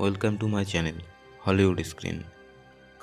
Welcome to my channel Hollywood screen.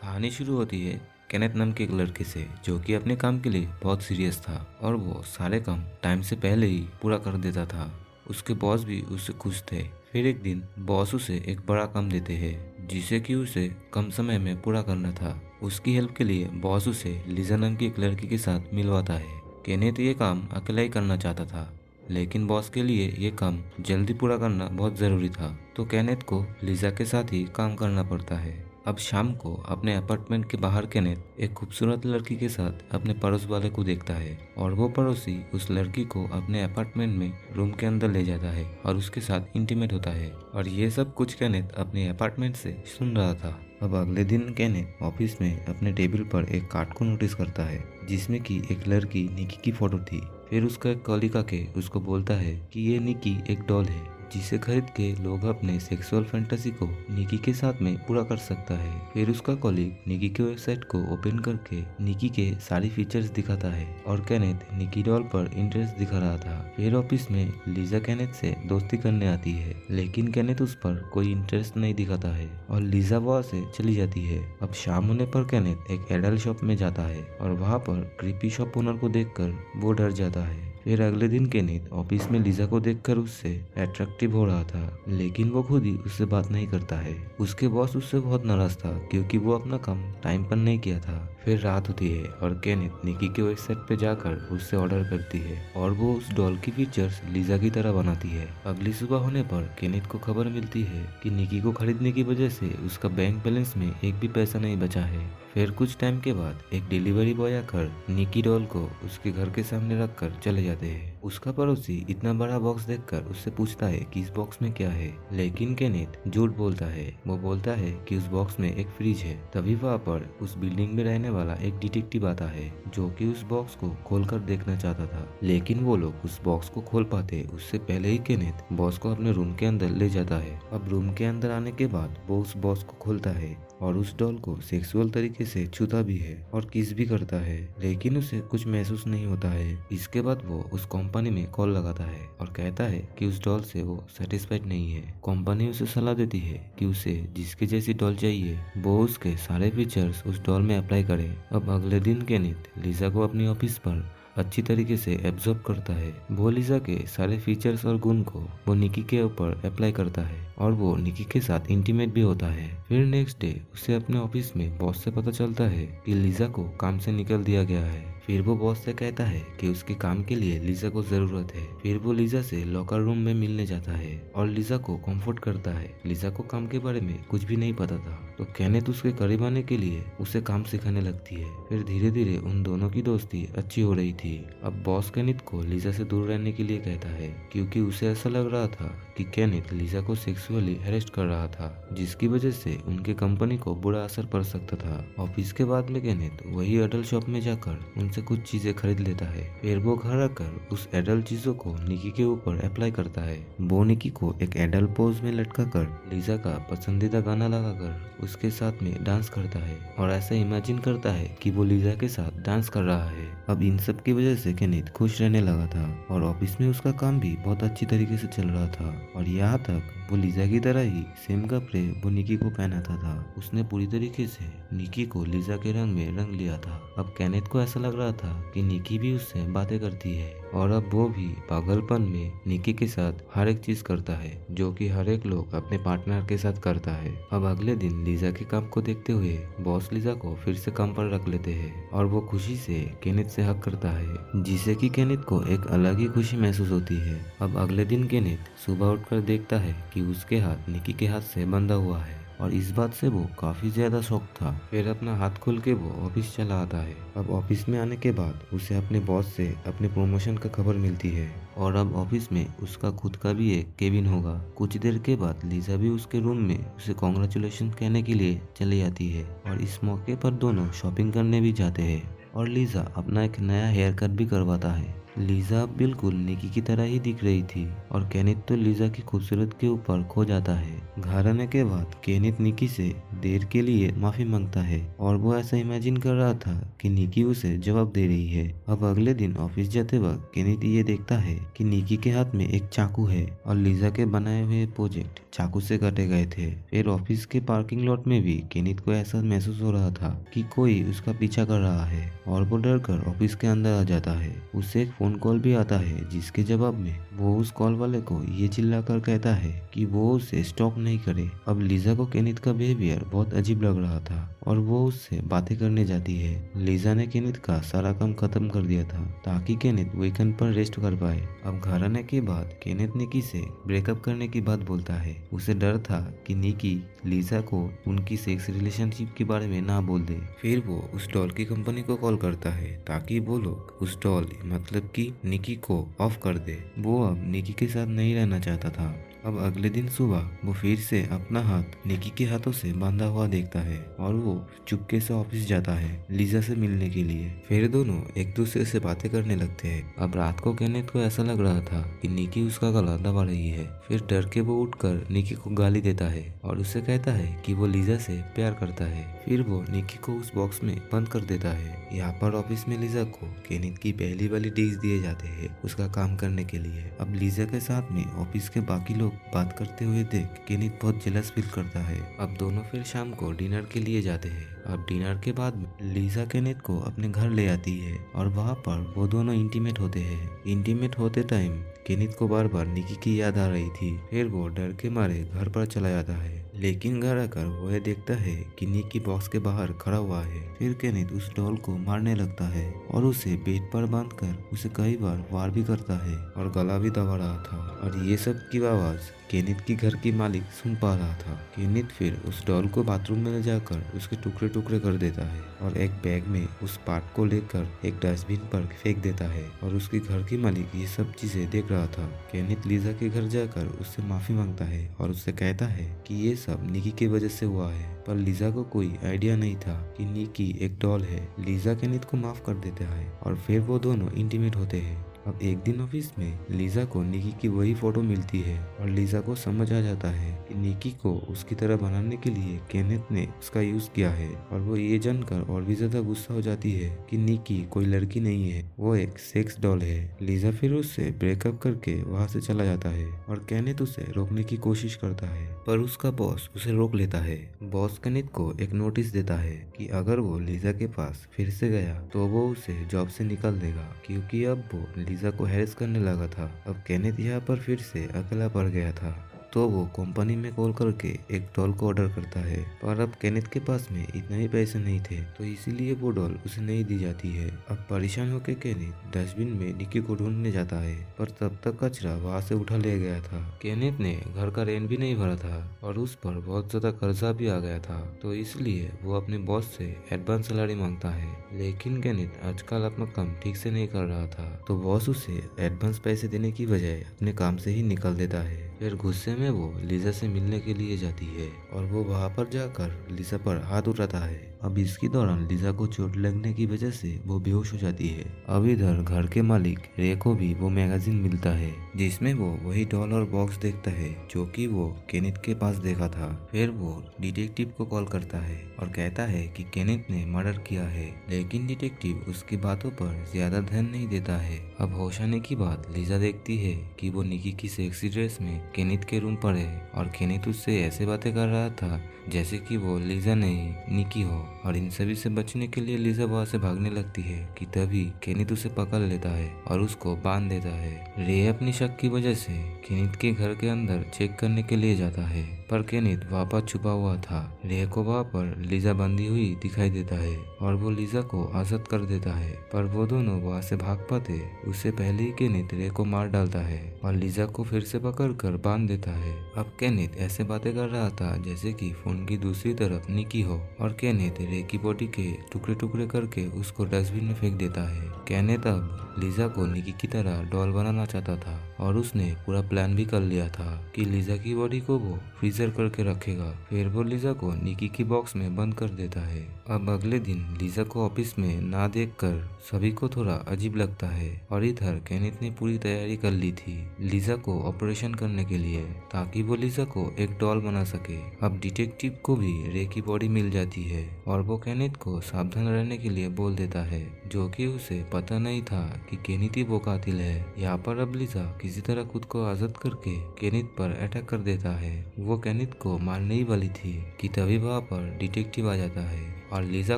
कहानी शुरू होती है केनेथ नाम के एक लड़के से जो कि अपने काम के लिए बहुत सीरियस था और वो सारे काम टाइम से पहले ही पूरा कर देता था। उसके बॉस भी उससे खुश थे। फिर एक दिन बॉस उसे एक बड़ा काम देते हैं जिसे कि उसे कम समय में पूरा करना था। उसकी हेल्प के लिए बॉस उसे लीजा नाम की एक लड़की के साथ मिलवाता है। केनेथ ये काम अकेला ही करना चाहता था, लेकिन बॉस के लिए ये काम जल्दी पूरा करना बहुत ज़रूरी था, तो केनेथ को लीजा के साथ ही काम करना पड़ता है। अब शाम को अपने अपार्टमेंट के बाहर केनेथ एक खूबसूरत लड़की के साथ अपने पड़ोस वाले को देखता है और वो पड़ोसी उस लड़की को अपने अपार्टमेंट में रूम के अंदर ले जाता है और उसके साथ इंटीमेट होता है। और ये सब कुछ केनेथ अपने अपार्टमेंट से सुन रहा था। अब अगले दिन केनेथ ऑफिस में अपने टेबल पर एक कार्ड को नोटिस करता है जिसमें कि एक लड़की निकी की फोटो थी। फिर उसका एक कॉलीग आके उसको बोलता है कि ये निकी एक डॉल है जिसे खरीद के लोग अपने सेक्सुअल फैंटेसी को निकी के साथ में पूरा कर सकता है। फिर उसका कॉलीग निकी के वेबसाइट को ओपन करके निकी के सारी फीचर्स दिखाता है और केनेथ निकी डॉल पर इंटरेस्ट दिखा रहा था। फिर ऑफिस में लीजा केनेथ से दोस्ती करने आती है, लेकिन केनेथ उस पर कोई इंटरेस्ट नहीं दिखाता है और लीजा वहाँ से चली जाती है। अब शाम होने पर केनेथ एक एडल्ट शॉप में जाता है और वहाँ पर क्रीपी शॉप ओनर को देखकर वो डर जाता है। फिर अगले दिन केनेथ ऑफिस में लीजा को देखकर उससे अट्रैक्टिव हो रहा था, लेकिन वो खुद ही उससे बात नहीं करता है। उसके बॉस उससे बहुत नाराज था क्योंकि वो अपना काम टाइम पर नहीं किया था। फिर रात होती है और केनेथ निकी के वेबसाइट पे जाकर उससे ऑर्डर करती है और वो उस डॉल की फीचर्स लीजा की तरह बनाती है। अगली सुबह होने पर केनेथ को खबर मिलती है कि निकी को खरीदने की वजह से उसका बैंक बैलेंस में एक भी पैसा नहीं बचा है। फिर कुछ टाइम के बाद एक डिलीवरी बॉय आकर निकी डॉल को उसके घर के सामने रखकर चले जाते हैं। उसका पड़ोसी इतना बड़ा बॉक्स देखकर उससे पूछता है कि इस बॉक्स में क्या है, लेकिन केनेथ झूठ बोलता है। वो बोलता है कि उस बॉक्स में एक फ्रिज है। तभी वहाँ पर उस बिल्डिंग में रहने वाला एक डिटेक्टिव आता है जो कि उस बॉक्स को खोलकर देखना चाहता था, लेकिन वो लोग उस बॉक्स को खोल पाते उससे पहले ही केनेथ बॉस को अपने रूम के अंदर ले जाता है। अब रूम के अंदर आने के बाद वो उस बॉक्स को खोलता है और उस डॉल को सेक्सुअल तरीके से छूता भी है और किस भी करता है, लेकिन उसे कुछ महसूस नहीं होता है। इसके बाद वो उस कंपनी में कॉल लगाता है और कहता है कि उस डॉल से वो सेटिस्फाइड नहीं है। कंपनी उसे सलाह देती है कि उसे जिसके जैसी डॉल चाहिए वो उसके सारे फीचर्स उस डॉल में अप्लाई करे। अब अगले दिन केनेथ लीजा को अपनी ऑफिस पर अच्छी तरीके से एब्जॉर्ब करता है। वो लीजा के सारे फीचर्स और गुण को वो निकी के ऊपर अप्लाई करता है और वो निकी के साथ इंटीमेट भी होता है। फिर नेक्स्ट डे उसे अपने ऑफिस में बॉस से पता चलता है कि लीजा को काम से निकल दिया गया है। फिर वो बॉस से कहता है कि उसके काम के लिए लीजा को जरूरत है। फिर वो लीजा से लॉकर रूम में मिलने जाता है और लीजा को कंफर्ट करता है। लीजा को काम के बारे में कुछ भी नहीं पता था, तो केनेथ उसके करीब आने के लिए उसे काम सिखाने लगती है। फिर धीरे धीरे उन दोनों की दोस्ती अच्छी हो रही थी। अब बॉस केनेथ को लीजा से दूर रहने के लिए कहता है क्योंकि उसे ऐसा लग रहा था कि केनेथ लीजा को सेक्सुअली हेरेस्ट कर रहा था, जिसकी वजह से उनके कंपनी को बुरा असर पड़ सकता था। ऑफिस के बाद में केनेथ वही एडल्ट शॉप में जाकर उनसे कुछ चीजें खरीद लेता है। फिर वो घर आकर उस एडल्ट चीजों को निकी के ऊपर अप्लाई करता है। वो निकी को एक एडल्ट पोज में लटका कर लीजा का पसंदीदा गाना लगाकर उसके साथ में डांस करता है और ऐसा इमेजिन करता है कि वो लीजा के साथ डांस कर रहा है। अब इन सब की वजह से केनेथ खुश रहने लगा था और ऑफिस में उसका काम भी बहुत अच्छी तरीके से चल रहा था और यहाँ तक वो लीजा की तरह ही सेम कपड़े वो निकी को पहनाता था। उसने पूरी तरीके से निकी को लीजा के रंग में रंग लिया था। अब केनेथ को ऐसा लग रहा था कि निकी भी उससे बातें करती है और अब वो भी पागलपन में निकी के साथ हर एक चीज करता है जो कि हर एक लोग अपने पार्टनर के साथ करता है। अब अगले दिन लीजा के काम को देखते हुए बॉस लीजा को फिर से काम पर रख लेते हैं और वो खुशी से केनेथ से हक करता है, जिससे कि केनेथ को एक अलग ही खुशी महसूस होती है। अब अगले दिन केनेथ सुबह उठकर देखता है कि उसके हाथ निकी के हाथ से बंधा हुआ है और इस बात से वो काफी ज्यादा शॉक था। फिर अपना हाथ खोल के वो ऑफिस चला आता है। अब ऑफिस में आने के बाद उसे अपने बॉस से अपने प्रमोशन का खबर मिलती है और अब ऑफिस में उसका खुद का भी एक केबिन होगा। कुछ देर के बाद लीजा भी उसके रूम में उसे कॉन्ग्रेचुलेशन कहने के लिए चली आती है और इस मौके पर दोनों शॉपिंग करने भी जाते हैं और लीजा अपना एक नया हेयर कट भी करवाता है। लीजा अब बिल्कुल निकी की तरह ही दिख रही थी और केनित तो लीजा की खूबसूरत के ऊपर खो जाता है। घर आने के बाद केनित निकी से देर के लिए माफी मांगता है और वो ऐसा इमेजिन कर रहा था कि निकी उसे जवाब दे रही है। अब अगले दिन ऑफिस जाते वक्त केनित ये देखता है कि निकी के हाथ में एक चाकू है और लीजा के बनाए हुए प्रोजेक्ट चाकू से काटे गए थे। फिर ऑफिस के पार्किंग लॉट में भी केनित को ऐसा महसूस हो रहा था कि कोई उसका पीछा कर रहा है और वो डर कर ऑफिस के अंदर आ जाता है। उसे एक फोन कॉल भी आता है जिसके जवाब में वो उस कॉल वाले को ये चिल्लाकर कहता है कि वो उसे स्टॉप नहीं करे। अब लीजा को केनित का बिहेवियर बहुत अजीब लग रहा था और वो उससे बातें करने जाती है। लीजा ने केनित का सारा काम खत्म कर दिया था ताकि केनित वीकेंड पर रेस्ट कर पाए। अब घर आने के बाद केनित निकी से ब्रेकअप करने की बात बोलता है। उसे डर था कि निकी लीजा को उनकी सेक्स रिलेशनशिप के बारे में ना बोल दे। फिर वो उस डॉल की कंपनी को कॉल करता है ताकि वो लोग उस डॉल मतलब कि निकी को ऑफ कर दे। वो अब निकी के साथ नहीं रहना चाहता था। अब अगले दिन सुबह वो फिर से अपना हाथ निकी के हाथों से बांधा हुआ देखता है और वो चुपके से ऑफिस जाता है लीजा से मिलने के लिए। फिर दोनों एक दूसरे से बातें करने लगते हैं। अब रात को केनेथ को ऐसा लग रहा था कि निकी उसका गला दबा रही है। फिर डर के वो उठकर निकी को गाली देता है और उससे कहता है कि वो लीजा से प्यार करता है। फिर वो निकी को उस बॉक्स में बंद कर देता है। यहाँ पर ऑफिस में लीजा को केनेथ की पहली वाली डीज दिए जाते हैं उसका काम करने के लिए। अब लीजा के साथ में ऑफिस के बाकी लोग बात करते हुए देख केनित बहुत जेलस फील करता है। अब दोनों फिर शाम को डिनर के लिए जाते हैं। अब डिनर के बाद लीजा केनित को अपने घर ले आती है और वहाँ पर वो दोनों इंटीमेट होते हैं। इंटीमेट होते टाइम केनित को बार बार निकी की याद आ रही थी। फिर वो डर के मारे घर पर चला जाता है, लेकिन घर आकर वो ये देखता है कि निकी बॉक्स के बाहर खड़ा हुआ है। फिर केनित उस डॉल को मारने लगता है और उसे बेड पर बांधकर उसे कई बार वार भी करता है और गला भी दबा रहा था। और ये सब की आवाज केनित की घर की मालिक सुन पा रहा था। केनित फिर उस डॉल को बाथरूम में ले जाकर उसके टुकड़े टुकड़े कर देता है और एक बैग में उस पार्ट को लेकर एक डस्टबिन पर फेंक देता है और उसके घर की मालिक ये सब चीजें देख रहा था। केनित लीजा के घर जाकर उससे माफी मांगता है और उससे कहता है कि ये सब निकी की वजह से हुआ है, पर लीजा को कोई आइडिया नहीं था कि निकी एक डॉल है। लीजा केनित को माफ कर देता है और फिर वो दोनों इंटीमेट होते हैं। अब एक दिन ऑफिस में लीजा को निकी की वही फोटो मिलती है और लीजा को समझ आ जाता है कि निकी को उसकी तरह बनाने के लिए केनेथ ने उसका यूज किया है। और वो ये जानकर और भी ज्यादा गुस्सा हो जाती है कि निकी कोई लड़की नहीं है, वो एक सेक्स डॉल है। लीजा फिर उससे ब्रेकअप करके वहाँ से चला जाता है और केनेथ उसे रोकने की कोशिश करता है, पर उसका बॉस उसे रोक लेता है। बॉस केनेथ को एक नोटिस देता है कि अगर वो लीजा के पास फिर से गया तो वो उसे जॉब से निकाल देगा, क्योंकि अब वो लीजा को हैरेस करने लगा था। अब केनेथ यहाँ पर फिर से अकेला पड़ गया था, तो वो कंपनी में कॉल करके एक डॉल को ऑर्डर करता है, पर अब केनेथ के पास में इतने ही पैसे नहीं थे, तो इसीलिए वो डॉल उसे नहीं दी जाती है। अब परेशान होकर केनेथ डस्टबिन में निकी को ढूंढने जाता है, पर तब तक कचरा वहाँ से उठा ले गया था। केनेथ ने घर का रेंट भी नहीं भरा था और उस पर बहुत ज्यादा कर्जा भी आ गया था, तो इसलिए वो अपने बॉस से एडवांस सैलरी मांगता है। लेकिन केनेथ आजकल अपना काम ठीक से नहीं कर रहा था, तो बॉस उसे एडवांस पैसे देने की बजाय अपने काम से ही निकाल देता है। फिर गुस्से में वो लीजा से मिलने के लिए जाती है और वो वहाँ पर जाकर लीजा पर हाथ उठाता है। अब इसके दौरान लीजा को चोट लगने की वजह से वो बेहोश हो जाती है। अब इधर घर के मालिक रे को भी वो मैगजीन मिलता है जिसमें वो वही डॉल और बॉक्स देखता है जो कि वो केनेथ के पास देखा था। फिर वो डिटेक्टिव को कॉल करता है और कहता है कि केनेथ ने मर्डर किया है, लेकिन डिटेक्टिव उसकी बातों पर ज्यादा ध्यान नहीं देता है। अब होश आने की बात लीजा देखती है कि वो निकी की सेक्सी ड्रेस में केनेथ के रूम पर है और केनेथ उससे ऐसे बातें कर रहा था जैसे कि वो लीजा नहीं निकी हो। और इन सभी से बचने के लिए लीजा वहाँ से भागने लगती है कि तभी केनेथ उसे पकड़ लेता है और उसको बांध देता है। रे अपनी शक की वजह से केनेथ के घर के अंदर चेक करने के लिए जाता है, पर केनेथ वहाँ पर छुपा हुआ था। रे को वहाँ पर लीजा बंधी हुई दिखाई देता है और वो लीजा को आजाद कर देता है, पर वो दोनों वहाँ से भाग पाते उससे पहले ही केनेथ रे को मार डालता है और लीजा को फिर से पकड़ कर बांध देता है। अब केनेथ ऐसे बातें कर रहा था जैसे कि फोन की दूसरी तरफ निकी हो और केनेथ रे की बॉडी के टुकड़े टुकड़े करके उसको डस्टबिन में फेंक देता है। केनेथ अब लीजा को निकी की तरह डॉल बनाना चाहता था और उसने पूरा प्लान भी कर लिया था कि लीजा की बॉडी को वो फ्रीजर करके रखेगा। फिर वो लीजा को निकी की बॉक्स में बंद कर देता है। अब अगले दिन लीजा को ऑफिस में ना देखकर सभी को थोड़ा अजीब लगता है और इधर केनिथ ने पूरी तैयारी कर ली थी लीजा को ऑपरेशन करने के लिए ताकि वो लीजा को एक डॉल बना सके। अब डिटेक्टिव को भी रे की बॉडी मिल जाती है और वो केनिथ को सावधान रहने के लिए बोल देता है, जो कि उसे पता नहीं था कि केनिथ ही वो कातिल है। यहाँ पर अब लीजा किसी तरह खुद को आजाद करके केनिथ पर अटैक कर देता है। वो केनिथ को मारने ही वाली थी कि तभी वहाँ पर डिटेक्टिव आ जाता है और लीजा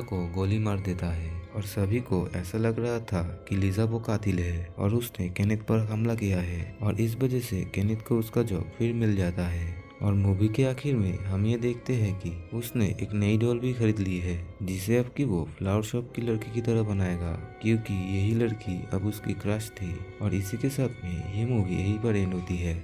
को गोली मार देता है और सभी को ऐसा लग रहा था कि लीजा वो कातिल है और उसने केनिथ पर हमला किया है और इस वजह से केनिथ को उसका जॉब फिर मिल जाता है। और मूवी के आखिर में हम ये देखते हैं कि उसने एक नई डॉल भी खरीद ली है जिसे अब की वो फ्लावर शॉप की लड़की की तरह बनाएगा, क्योंकि यही लड़की अब उसकी क्रश थी। और इसी के साथ में ये मूवी यहीं पर एंड होती है।